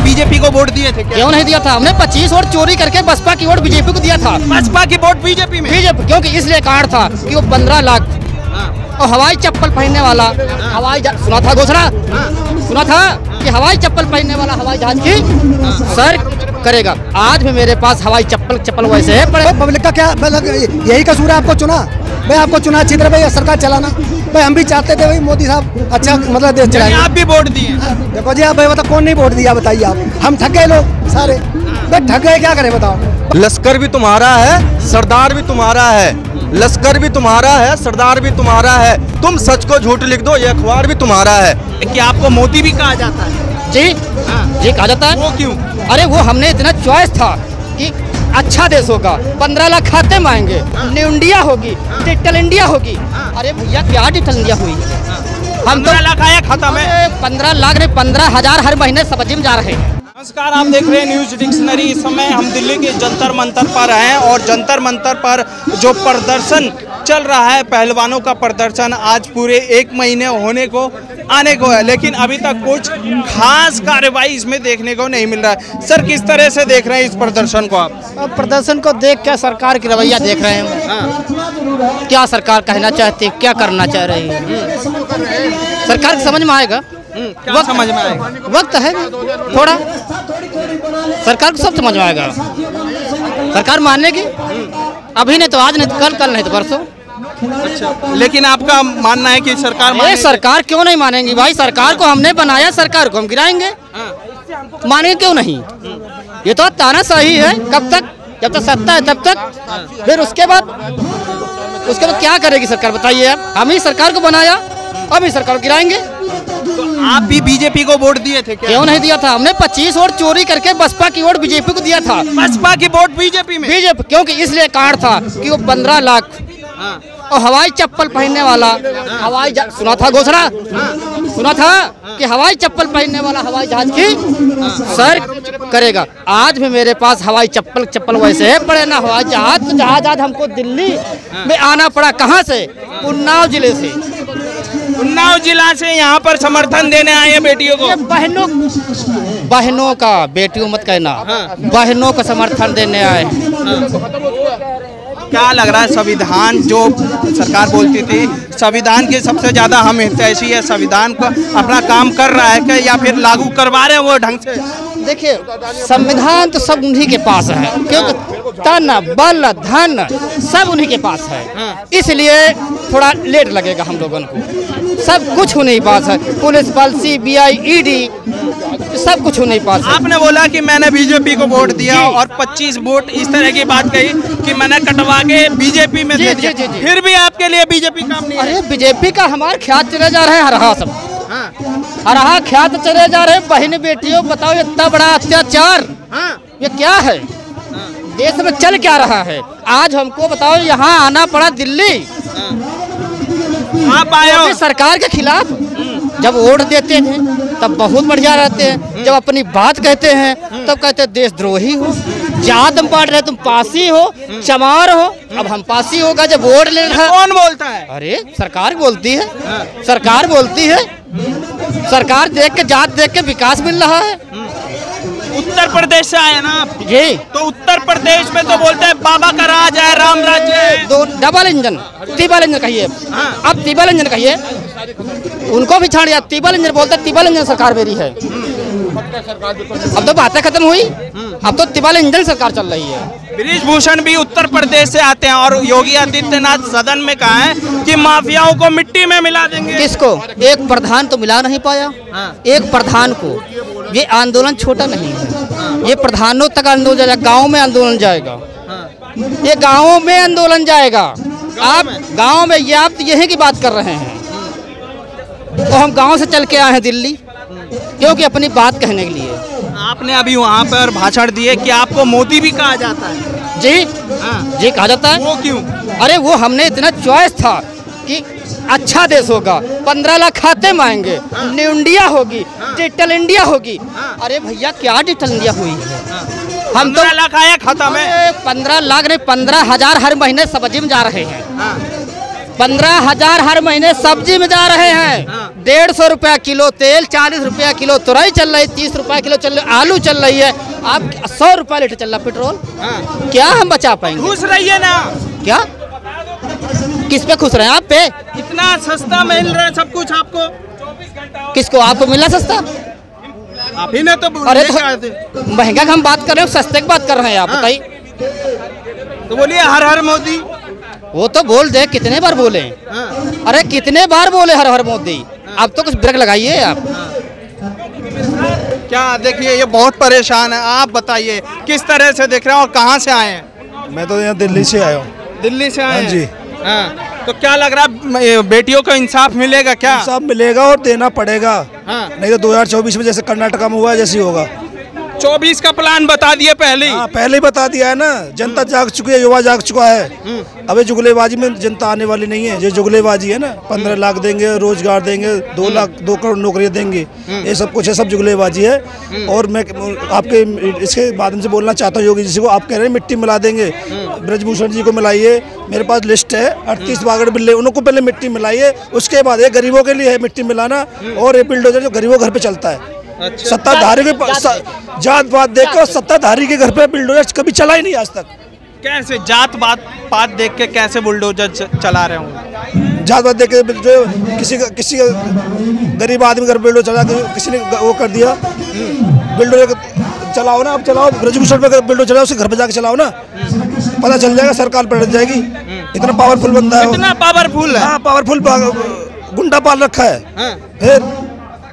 BJP को vote दिए थे? क्यों नहीं दिया था? हमने 25 वोट चोरी करके बसपा की वोट बीजेपी को दिया था। बसपा की वोट बीजेपी में? बीजेपी, क्योंकि इसलिए कार्ड था कि वो 15 लाख और हवाई चप्पल पहनने वाला सुना था घोषणा, सुना था कि हवाई चप्पल पहनने वाला हवाई जहाज की सर करेगा। आज भी मेरे पास हवाई चप्पल वैसे है पड़े। पब्लिक का क्या मतलब यही कसूर है? आपको चुना भाई, आपको चुना अच्छी तरह भाई सरकार चलाना भाई। हम भी चाहते थे भाई मोदी साहब अच्छा मतलब देश चलाएं। आप भी वोट दिए? देखो जी आप भाई बता कौन नहीं वोट दिया बताइए आप? हम ठग गए लोग सारे भाई, ठग गए क्या करें बताओ? लश्कर भी तुम्हारा है, सरदार भी तुम्हारा है। लश्कर भी तुम्हारा है, सरदार भी तुम्हारा है। तुम सच को झूठ लिख दो, ये अखबार भी तुम्हारा है। क्या आपको मोदी भी कहा जाता है? जी जी कहा जाता है। वो क्यों? अरे वो हमने इतना चॉइस था कि अच्छा देश होगा, 15 लाख खाते में आएंगे, न्यू इंडिया होगी, डिजिटल इंडिया होगी। अरे भैया क्या डिजिटल इंडिया हुई? हम 15 लाख आया खाता में? 15 लाख नहीं 15,000 हर महीने सब्जी में जा रहे हैं। नमस्कार, आप देख रहे हैं न्यूज डिक्शनरी। इस समय हम दिल्ली के जंतर मंतर पर हैं और जंतर मंतर पर जो प्रदर्शन चल रहा है, पहलवानों का प्रदर्शन, आज पूरे 1 महीने आने को है, लेकिन अभी तक कुछ खास कार्रवाई इसमें देखने को नहीं मिल रहा है। सर किस तरह से देख रहे हैं इस प्रदर्शन को आप? प्रदर्शन को देख क्या सरकार की रवैया देख रहे हैं। क्या सरकार कहना चाहती है, क्या करना चाह रही है, सरकार को समझ में आएगा। क्या समझ में आएगा? वक्त है थोड़ा, सरकार को सब समझ में आएगा। सरकार मानेगी, अभी नहीं तो आज, नहीं तो कल नहीं तो परसों। अच्छा, लेकिन आपका मानना है कि सरकार सरकार क्यों नहीं मानेंगी भाई? सरकार को हमने बनाया, सरकार को हम गिराएंगे, मानेंगे क्यों नहीं? ये तो तानाशाही है। कब तक? जब तक सत्ता है तब तक। फिर उसके बाद क्या करेगी सरकार बताइए आप? हम ही सरकार को बनाया, अब ही सरकार को गिराएंगे। तो आप भी बीजेपी को वोट दिए थे? क्यों नहीं दिया था? हमने 25 वोट चोरी करके बसपा की वोट बीजेपी को दिया था। बसपा की वोट बीजेपी में? बीजेपी, क्योंकि इसलिए कार्ड था कि वो 15 लाख और हवाई चप्पल पहनने वाला सुना था घोषणा, सुना था कि हवाई चप्पल पहनने वाला हवाई जहाज की सर करेगा। आज भी मेरे पास हवाई चप्पल वैसे है पड़े ना हवाई जहाज। तो जहाज आज हमको दिल्ली में आना पड़ा। कहाँ से? उन्नाव जिले से। उन्नाव जिला से यहाँ पर समर्थन देने आए हैं बेटियों को। बहनों का, बेटियों मत कहना, बहनों का समर्थन देने आए। क्या लग रहा है, संविधान जो सरकार बोलती थी संविधान की सबसे ज्यादा हम हितैषी है, संविधान को अपना काम कर रहा है क्या, या फिर लागू करवा रहे हैं वो ढंग से? देखिए संविधान तो सब उन्हीं के पास है, क्योंकि तन बल धन सब उन्हीं के पास है, इसलिए थोड़ा लेट लगेगा हम लोगों को। सब कुछ उन्हीं के पास है, पुलिस बल, CBI, ED सब कुछ उन्हीं के पास है। आपने बोला कि मैंने बीजेपी को वोट दिया और 25 वोट इस तरह की बात कही कि मैंने कटवा के बीजेपी में दे दिया। फिर भी आपके लिए बीजेपी काम नहीं? अरे बीजेपी का हमारे ख्यात चले जा रहे हैं, हरहा सब हरहा ख्यात चले जा रहे हैं। बहन बेटियों बताओ, इतना बड़ा अत्याचार ये क्या है? देश में चल क्या रहा है? आज हमको बताओ यहाँ आना पड़ा दिल्ली, आप आए हो सरकार के खिलाफ। जब वोट देते थे तब बहुत बढ़िया रहते हैं, जब अपनी बात कहते हैं तब कहते हैं देशद्रोही हो, जात में बांट रहे, तुम पासी हो, चमार हो। अब हम पासी होगा जब वोट ले रहा। कौन बोलता है? अरे सरकार बोलती है, सरकार बोलती है। सरकार देख के, जात देख के विकास मिल रहा है। उत्तर प्रदेश से आए ना आप? जी। तो उत्तर प्रदेश में तो बोलते हैं बाबा का राज है, राम राज्य है। दो डबल इंजन, ट्रिपल इंजन कहिए, अब ट्रिपल इंजन कहिए, उनको भी छाड़ दिया। ट्रिपल इंजन बोलते, ट्रिपल इंजन सरकार मेरी है। अब तो बातें खत्म हुई, अब तो ट्रिपल इंजन सरकार चल रही है। बृजभूषण भी उत्तर प्रदेश से आते हैं और योगी आदित्यनाथ सदन में कहा है कि माफियाओं को मिट्टी में मिला देंगे। किसको? एक प्रधान तो मिला नहीं पाया, एक प्रधान को। ये आंदोलन छोटा नहीं है, ये प्रधानों तक आंदोलन जाएगा, गाँव में आंदोलन जाएगा, ये गाँवों में आंदोलन जाएगा। आप गाँव में, ये आप यही की बात कर रहे हैं, तो हम गाँव से चल के आए हैं दिल्ली, क्योंकि अपनी बात कहने के लिए। आपने अभी वहाँ पर भाषण दिए कि आपको मोदी भी कहा जाता है? जी जी कहा जाता है। वो क्यों? अरे वो हमने इतना चॉइस था कि अच्छा देश होगा, 15 लाख खाते में आएंगे, न्यू इंडिया होगी, डिजिटल इंडिया होगी। अरे भैया क्या डिजिटल इंडिया हुई है? हम तो 15 लाख आया खाता में? 15 लाख नहीं 15,000 हर महीने सब्जी में जा रहे हैं। 15,000 हर महीने सब्जी में जा रहे हैं। 150 रुपया किलो तेल, 40 रुपया किलो तुरई चल रही, 30 रुपया किलो चल रही, आलू चल रही है, आप 100 रुपया लीटर चल रहा पेट्रोल। क्या हम बचा पाएंगे? खुश रहिए ना। क्या किस पे खुश रहे हैं? आप पे इतना सस्ता मिल रहा है सब कुछ आपको। किसको? आपको मिला सस्ता? आप ही ने तो अरे तो महंगा का हम बात कर रहे हो, सस्ते की बात कर रहे हैं आप, बताइए। तो बोलिए हर हर मोदी। वो तो बोल दे, कितने बार बोले? अरे कितने बार बोले हर हर मोदी। अब तो कुछ ब्रेक लगाइए आप। क्या देखिए ये बहुत परेशान है, आप बताइए किस तरह से देख रहे हैं और कहाँ से आए हैं? मैं तो यहाँ दिल्ली से आया हूँ। दिल्ली से आए हाँ हैं? जी। हाँ, तो क्या लग रहा है बेटियों को इंसाफ मिलेगा क्या? इंसाफ मिलेगा और देना पड़ेगा। हाँ। नहीं तो 2024 में जैसे कर्नाटका में हुआ जैसे होगा। 24 का प्लान बता दिए पहले ही। हाँ, पहले ही बता दिया है ना। जनता जाग चुकी है, युवा जाग चुका है। अबे जुगलेबाजी में जनता आने वाली नहीं है। जो जुगलेबाजी है ना, 15 लाख देंगे, रोजगार देंगे, 2 लाख 2 करोड़ नौकरियां देंगे, ये सब कुछ है, सब जुगलेबाजी है। और मैं आपके इसके माध्यम से बोलना चाहता हूँ, योगी जी को, आप कह रहे हैं मिट्टी मिला देंगे, ब्रजभूषण जी को मिलाइए। मेरे पास लिस्ट है 38 बागड़ बिल्ले, उनको पहले मिट्टी मिलाइए, उसके बाद ये गरीबों के लिए है मिट्टी मिलाना। और ये बिल्डोजर जो गरीबों घर पे चलता है। अच्छा। सत्ताधारी के जात पात देख के, सत्ताधारी के घर पे बुलडोजर कभी चला ही नहीं आज तक। कैसे जात पात देख के कैसे बुलडोजर चला रहे होंगे? जात पात देख के जो किसी का गरीब आदमी घर बुलडोजर चला के किसी ने वो कर दिया। बुलडोजर चलाओ ना, आप चलाओ, ब्रजभूषण पे बुलडोजर चलाओ, उसके घर पे जाके चलाओ ना, पता चल जाएगा, सरकार पलट जाएगी। इतना पावरफुल बंदा है। इतना पावरफुल है? हाँ, पावरफुल गुंडा पाल रखा है। फिर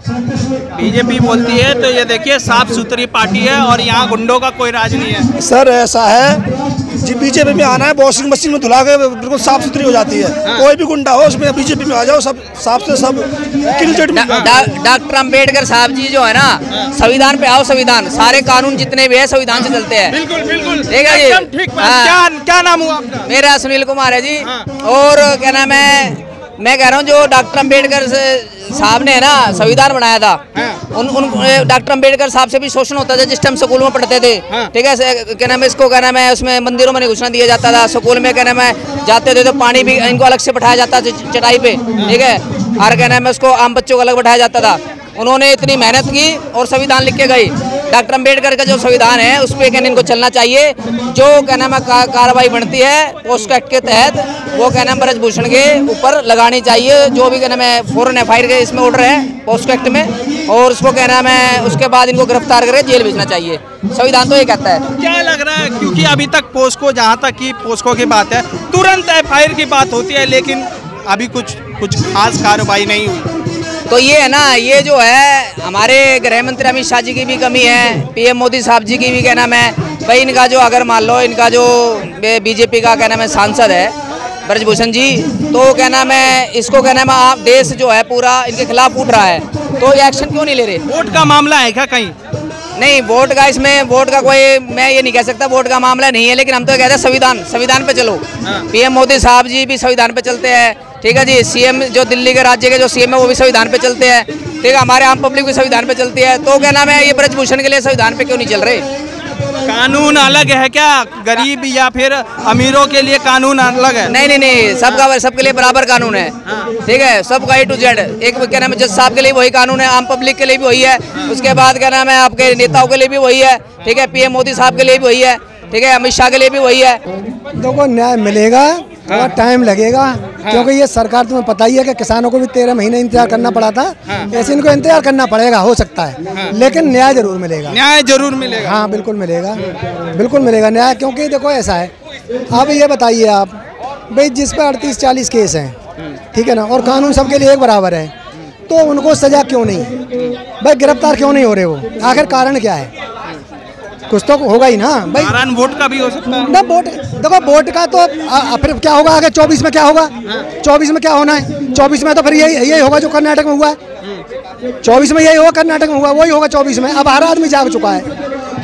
बीजेपी बोलती है तो ये देखिए साफ सुथरी पार्टी है और यहाँ गुंडों का कोई राज नहीं है। सर ऐसा है जी, बीजेपी में आना है, वॉशिंग मशीन में धुला के बिल्कुल साफ सुथरी हो जाती है। कोई भी गुंडा हो उसमें बीजेपी में आ जाओ, सब साफ से सब क्लीन। डॉक्टर अंबेडकर साहब जी जो है ना, संविधान पे आओ, संविधान, सारे कानून जितने भी है संविधान से चलते हैं। बिल्कुल बिल्कुल, ठीक है जी। ठीक। क्या नाम हुआ आपका? मेरा सुनील कुमार है जी। और क्या नाम है, मैं कह रहा हूँ जो डॉक्टर अंबेडकर साहब ने ना संविधान बनाया था, उन डॉक्टर अंबेडकर साहब से भी शोषण होता था जिस टाइम स्कूल में पढ़ते थे। ठीक है, क्या नाम है, इसको क्या नाम है, उसमें मंदिरों में नहीं घुसना दिया जाता था। स्कूल में क्या नाम है जाते थे तो पानी भी इनको अलग से बैठाया जाता था चटाई पे। ठीक है, और क्या नाम है उसको आम बच्चों को अलग बैठाया जाता था। उन्होंने इतनी मेहनत की और संविधान लिख के गई। डॉक्टर अंबेडकर का जो संविधान है उस पर क्या इनको चलना चाहिए। जो क्या नाम है कार्रवाई बनती है पोस्को एक्ट के तहत, वो क्या नाम ब्रजभूषण के ऊपर लगानी चाहिए। जो भी क्या नाम है फौरन FIR के इसमें ऑर्डर है पोस्को एक्ट में, और उसको क्या नाम है उसके बाद इनको गिरफ्तार करके जेल भेजना चाहिए। संविधान तो ये कहता है। क्या लग रहा है, क्योंकि अभी तक पोस्को, जहाँ तक की पोस्को की बात है, तुरंत FIR की बात होती है, लेकिन अभी कुछ खास कार्रवाई नहीं हुई। तो ये है ना, ये जो है हमारे गृह मंत्री अमित शाह जी की भी कमी है, PM मोदी साहब जी की भी क्या नाम है भाई। इनका जो अगर मान लो इनका जो बीजेपी का क्या नाम है सांसद है ब्रजभूषण जी, तो क्या नाम है इसको क्या नाम है आप देश जो है पूरा इनके खिलाफ उठ रहा है, तो ये एक्शन क्यों नहीं ले रहे? वोट का मामला है क्या कहीं? नहीं, वोट का इसमें वोट का कोई मैं ये नहीं कह सकता वोट का मामला नहीं है, लेकिन हम तो कहते हैं संविधान पे चलो। PM मोदी साहब जी भी संविधान पे चलते हैं। ठीक है जी। CM जो दिल्ली के राज्य के जो CM है वो भी संविधान पे चलते हैं। ठीक है, हमारे आम पब्लिक भी संविधान पे चलती है। तो क्या नाम है ये ब्रजभूषण के लिए संविधान पे क्यों नहीं चल रहे? कानून अलग है क्या? गरीब या फिर अमीरों के लिए कानून अलग है? नहीं, सबके लिए बराबर कानून है। ठीक है, सबका A to Z। एक क्या नाम है जज साहब के लिए वही कानून है, आम पब्लिक के लिए भी वही है, उसके बाद क्या नाम है आपके नेताओं के लिए भी वही है। ठीक है, PM मोदी साहब के लिए भी वही है। ठीक है, अमित शाह के लिए भी वही है। देखो न्याय मिलेगा, थोड़ा टाइम लगेगा, क्योंकि ये सरकार तुम्हें पता ही है कि किसानों को भी 13 महीने इंतजार करना पड़ा था। ऐसे इनको इंतजार करना पड़ेगा, हो सकता है, लेकिन न्याय जरूर मिलेगा। न्याय जरूर मिलेगा। हाँ बिल्कुल मिलेगा, बिल्कुल मिलेगा न्याय। क्योंकि देखो ऐसा है, अब ये बताइए आप भाई, जिस पर 38-40 केस हैं, ठीक है ना, और कानून सबके लिए एक बराबर है, तो उनको सजा क्यों नहीं भाई, गिरफ्तार क्यों नहीं हो रहे वो? आखिर कारण क्या है? कुछ तो होगा ही ना भाई। कारण वोट का भी हो सकता है ना। वोट देखो, वोट का तो फिर क्या होगा आगे 24 में क्या होगा? 24 में क्या होना है? 24 में तो फिर यही होगा जो कर्नाटक में हुआ है। 24 में यही होगा, कर्नाटक में हुआ वही होगा 24 में। अब हर आदमी जाग चुका है,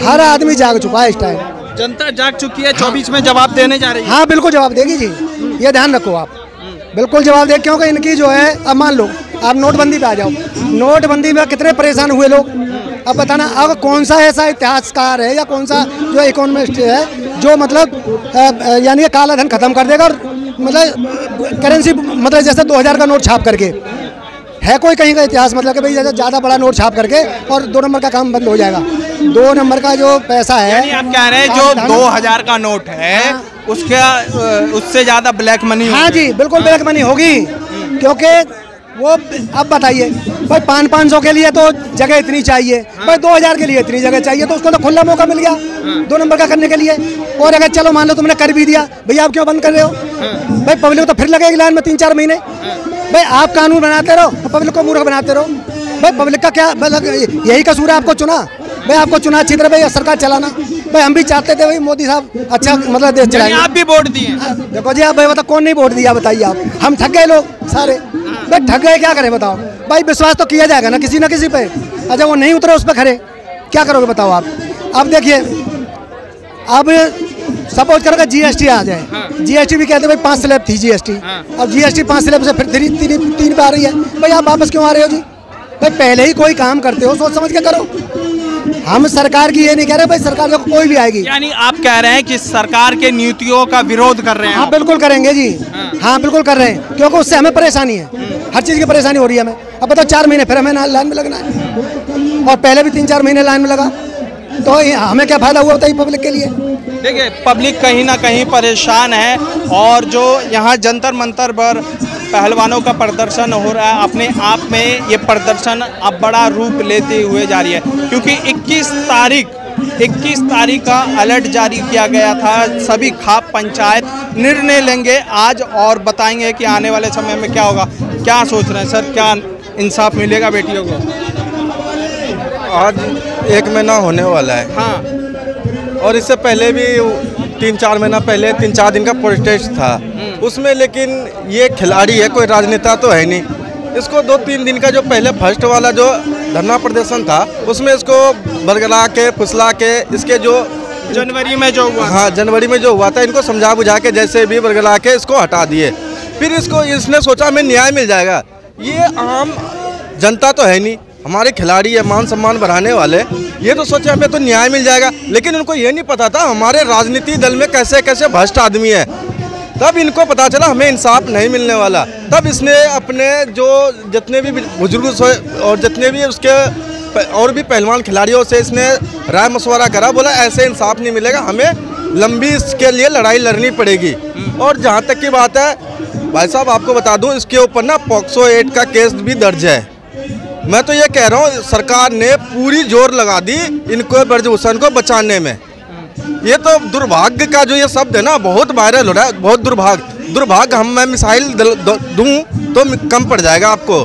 हर आदमी जाग चुका है इस टाइम। जनता जाग चुकी है, 24 में जवाब देने जा रही है। हाँ बिल्कुल जवाब देगी जी, ये ध्यान रखो आप, बिल्कुल जवाब दे। क्योंकि इनकी जो है, अब मान लो आप नोटबंदी पे आ जाओ, नोटबंदी में कितने परेशान हुए लोग। अब बताना, अब कौन सा ऐसा इतिहासकार है या कौन सा जो इकोनॉमिस्ट है जो मतलब यानी काला धन खत्म कर देगा और मतलब करेंसी मतलब जैसे 2000 का नोट छाप करके है कोई कहीं का इतिहास, मतलब कि भाई जैसे ज़्यादा बड़ा नोट छाप करके और 2 नंबर का काम बंद हो जाएगा। 2 नंबर का जो पैसा है, यानी आप कह रहे हैं जो 2000 का नोट है उसका उससे ज़्यादा ब्लैक मनी? हाँ जी बिल्कुल ब्लैक मनी होगी, क्योंकि वो अब बताइए भाई 500 के लिए तो जगह इतनी चाहिए, भाई 2000 के लिए इतनी जगह चाहिए, तो उसको तो खुला मौका मिल गया 2 नंबर का करने के लिए। और अगर चलो मान लो तुमने कर भी दिया, भैया आप क्यों बंद कर रहे हो? भाई पब्लिक तो फिर लगेगी लाइन में 3-4 महीने। भाई आप कानून बनाते रहो, पब्लिक को मूर्ख बनाते रहो। भाई पब्लिक का क्या यही कसूर है? आपको चुना, भाई आपको चुना अच्छी तरह भाई सरकार चलाना। भाई हम भी चाहते थे भाई मोदी साहब अच्छा मतलब देश चलाएंगे। आप भी वोट दिए? देखो जी आप भाई बताओ कौन नहीं वोट दिया, बताइए आप। हम ठग गए लोग सारे, भाई ठग गए, क्या करें बताओ? भाई विश्वास तो किया जाएगा ना किसी पे। अच्छा वो नहीं उतरे उस पर खड़े, क्या करोगे बताओ आप? अब देखिए अब सपोज करो कि जीएसटी आ जाए, जीएसटी भी कहते भाई 5 स्लैब थी जीएसटी, अब जीएसटी 5 स्लैब से फिर 3 पे आ रही है। भाई आप वापस क्यों आ रहे हो जी? भाई पहले ही कोई काम करते हो सोच समझ के करो। हम सरकार की ये नहीं कह रहे भाई सरकार देखो कोई भी आएगी। यानी आप कह रहे हैं कि सरकार के नीतियों का विरोध कर रहे हैं? हाँ बिल्कुल करेंगे जी, हाँ बिल्कुल कर रहे हैं, क्योंकि उससे हमें परेशानी है, हर चीज़ की परेशानी हो रही है हमें। अब बताओ 4 महीने फिर हमें लाइन में लगना है, और पहले भी 3-4 महीने लाइन में लगा, तो हमें क्या फायदा हुआ बताइए पब्लिक के लिए? देखिए पब्लिक कहीं ना कहीं परेशान है, और जो यहाँ जंतर मंतर पर पहलवानों का प्रदर्शन हो रहा है, अपने आप में ये प्रदर्शन अब बड़ा रूप लेते हुए जा रही है, क्योंकि 21 तारीख का अलर्ट जारी किया गया था। सभी खाप पंचायत निर्णय लेंगे आज और बताएंगे कि आने वाले समय में क्या होगा। क्या सोच रहे हैं सर, क्या इंसाफ मिलेगा बेटियों को? आज 1 महीना होने वाला है। हाँ, और इससे पहले भी 3-4 महीना पहले 3-4 दिन का प्रोटेस्ट था उसमें, लेकिन ये खिलाड़ी है, कोई राजनेता तो है नहीं। इसको 2-3 दिन का जो पहले फर्स्ट वाला जो धरना प्रदर्शन था उसमें इसको बरगला के फुसला के इसके जो जनवरी में जो हुआ, हाँ जनवरी में जो हुआ था, इनको समझा बुझा के जैसे भी बरगला के इसको हटा दिए। फिर इसने सोचा हमें न्याय मिल जाएगा। ये आम जनता तो है नहीं, हमारे खिलाड़ी है, मान सम्मान बढ़ाने वाले, ये तो सोचे हमें तो न्याय मिल जाएगा। लेकिन उनको ये नहीं पता था हमारे राजनीति दल में कैसे कैसे भ्रष्ट आदमी है। तब इनको पता चला हमें इंसाफ नहीं मिलने वाला। तब इसने अपने जो जितने भी बुजुर्ग और जितने भी उसके और भी पहलवान खिलाड़ियों से इसने राय मशवरा करा, बोला ऐसे इंसाफ नहीं मिलेगा, हमें लंबी इसके लिए लड़ाई लड़नी पड़ेगी। और जहाँ तक की बात है भाई साहब, आपको बता दूं इसके ऊपर ना पॉक्सो 8 का केस भी दर्ज है। मैं तो ये कह रहा हूँ सरकार ने पूरी जोर लगा दी इनको, ब्रजभूषण को बचाने में। ये तो दुर्भाग्य का जो ये शब्द है ना बहुत वायरल हो रहा है, बहुत दुर्भाग्य मैं मिसाइल दूं तो कम पड़ जाएगा आपको।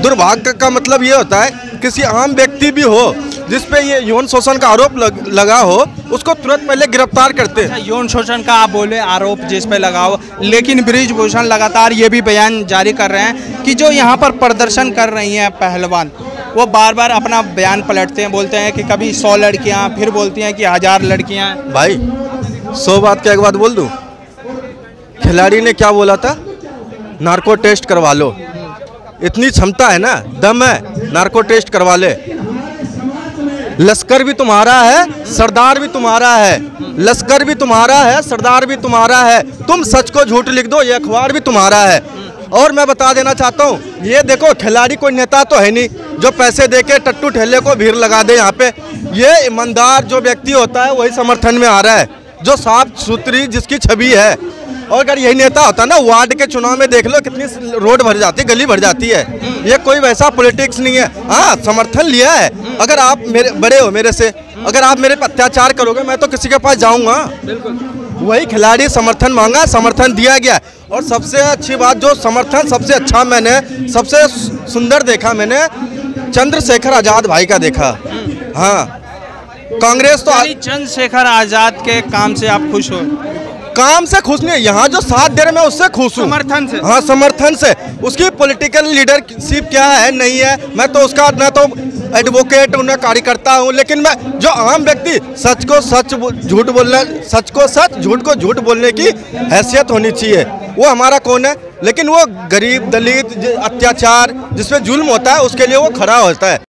दुर्भाग्य का मतलब ये होता है किसी आम व्यक्ति भी हो जिस पे ये यौन शोषण का आरोप लगा हो, उसको तुरंत पहले गिरफ्तार करते हैं। यौन शोषण का आप बोले आरोप जिस पे लगा हो, लेकिन ब्रिजभूषण लगातार ये भी बयान जारी कर रहे हैं कि जो यहाँ पर प्रदर्शन कर रही हैं पहलवान, वो बार बार अपना बयान पलटते हैं, बोलते हैं कि कभी 100 लड़कियाँ, फिर बोलती हैं कि 1000 लड़कियाँ। भाई 100 बात क्या एक बात बोल दूं, खिलाड़ी ने क्या बोला था, नार्को टेस्ट करवा लो। इतनी क्षमता है ना, दम है, नार्को टेस्ट करवा ले। लश्कर भी तुम्हारा है, सरदार भी तुम्हारा है, लश्कर भी तुम्हारा है, सरदार भी तुम्हारा है। तुम सच को झूठ लिख दो, ये अखबार भी तुम्हारा है। और मैं बता देना चाहता हूँ, ये देखो खिलाड़ी कोई नेता तो है नहीं जो पैसे देके टट्टू ठेले को भीड़ लगा दे यहाँ पे। ये ईमानदार जो व्यक्ति होता है वही समर्थन में आ रहा है, जो साफ सुथरी जिसकी छवि है। और अगर यही नेता होता ना, वार्ड के चुनाव में देख लो कितनी रोड भर जाती है, गली भर जाती है। ये कोई वैसा पॉलिटिक्स नहीं है। हाँ समर्थन लिया है, अगर आप मेरे बड़े हो मेरे से, अगर आप मेरे पर अत्याचार करोगे मैं तो किसी के पास जाऊँगा। वही खिलाड़ी समर्थन मांगा, समर्थन दिया गया। और सबसे अच्छी बात जो समर्थन सबसे अच्छा मैंने सबसे सुंदर देखा, मैंने चंद्रशेखर आजाद भाई का देखा। हाँ कांग्रेस तो चंद्रशेखर आजाद के काम से आप खुश हो? काम से खुश नहीं, यहाँ जो साथ दे रहे मैं उससे खुश हूँ। समर्थन से? हाँ समर्थन से। उसकी पॉलिटिकल लीडरशिप क्या है नहीं है, मैं तो उसका न तो एडवोकेट हूँ न कार्यकर्ता हूँ, लेकिन मैं जो आम व्यक्ति सच को सच झूठ बोलना, सच को सच झूठ को झूठ बोलने की हैसियत होनी चाहिए। वो हमारा कौन है, लेकिन वो गरीब दलित अत्याचार जिसमें जुल्म होता है उसके लिए वो खड़ा होता है।